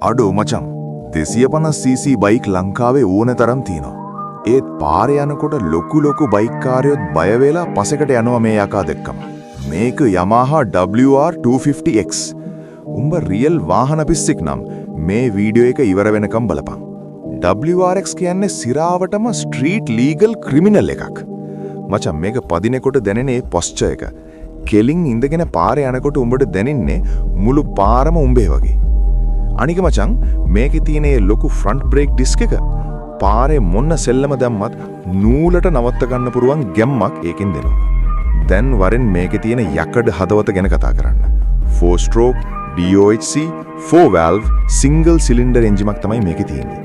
අඩෝ මචං 250cc bike ලංකාවේ ඕන තරම් තියෙනවා. ඒත් පාරේ යනකොට ලොකු බයික් කාරයොත් බය වෙලා පසෙකට යනවා මේ යකා දෙක්කම. මේක Yamaha WR250X. උඹ රියල් වාහන පිස්සෙක් නම් මේ වීඩියෝ එක ඉවර වෙනකම් බලපන්. WRX කියන්නේ සිරාවටම ස්ට්‍රීට් ලීගල් ක්‍රිමිනල් එකක්. මචං මේක පදිනකොට දැනෙන්නේ පොස්චර් එක. කෙලින් ඉඳගෙන පාරේ යනකොට උඹට දැනෙන්නේ මුළු පාරම උඹේ වගේ. අනික මචං මේකේ තියෙන ඒ ලොකු ෆ්‍රන්ට් බ්‍රේක් ඩිස්ක් එක පාරේ මොන්න සෙල්ලම දැම්මත් නූලට නවත්ත ගන්න පුරුවන් ගැම්මක් ඒකෙන් දෙනවා. දැන් වරෙන් මේකේ තියෙන යකඩ හදවත ගැන කතා කරන්න. 4 stroke DOHC 4 valve single cylinder engine එකක් තමයි මේකේ තියෙන්නේ.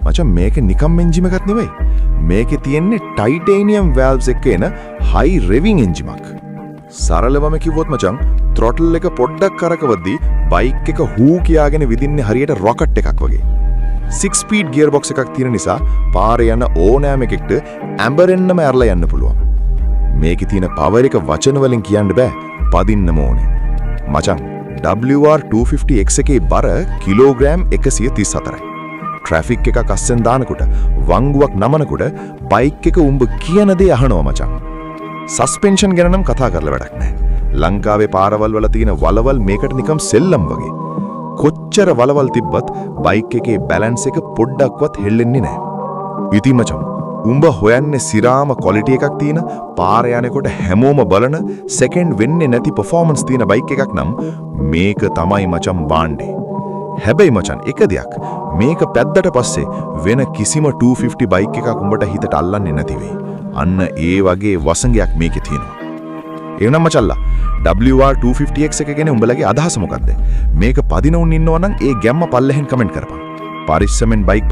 මචං මේක නිකම් එන්ජින් එකක් නෙවෙයි. මේකේ තියෙන්නේ titanium valves එක එන high revving engine එකක්. සරලවම කිව්වොත් මචං throttle එක පොඩ්ඩක් කරකවද්දී බයික් එක හූ කියාගෙන විදින්නේ හරියට රොකට් එකක් වගේ. 6 speed gearbox එකක් තියෙන නිසා පාරේ යන ඕනෑම එකෙක්ට ඇඹරෙන්නම ඇරලා යන්න පුළුවන්. මේකේ තියෙන power එක වචන වලින් කියන්න බෑ. පදින්නම ඕනේ. මචං WR250X එකේ බර කිලෝග්‍රෑම් 134යි. ට්‍රැෆික් එකක් අස්සෙන් දානකොට වංගුවක් නමනකොට බයික් එක උඹ කියන දේ අහනවා මචං. සස්පෙන්ෂන් ගැන නම් කතා කරලා වැඩක් නැහැ. ලංකාවේ පාරවල් වල තියෙන වලවල් මේකට නිකම් සෙල්ලම් වගේ. කොච්චර වලවල් තිබ්බත් බයික් එකේ බැලන්ස් එක පොඩ්ඩක්වත් හෙල්ලෙන්නේ නැහැ. ඉතින් මචං උඹ හොයන්නේ සිරාම ක්වොලිටි එකක් තියෙන පාර යනකොට හැමෝම බලන සෙකන්ඩ් වෙන්නේ නැති පර්ෆෝමන්ස් තියෙන බයික් එකක් නම් මේක තමයි මචං බාණ්ඩේ. හැබැයි මචං එක දෙයක් මේක පැද්දට පස්සේ වෙන කිසිම 250 බයික් එකක් උඹට හිතට අල්ලන්නේ නැති වෙයි. අන්න ඒ වගේ වසඟයක් මේකේ තියෙනවා. එවනම් මචල්ලා WR250X එක ගැන උඹලගේ අදහස මොකද්ද? මේක පදිනවුන් ඉන්නවා නම් ඒ ගැම්ම පල්ලෙහෙන් කමෙන්ට් කරපන්. පරිස්සමෙන් බයික්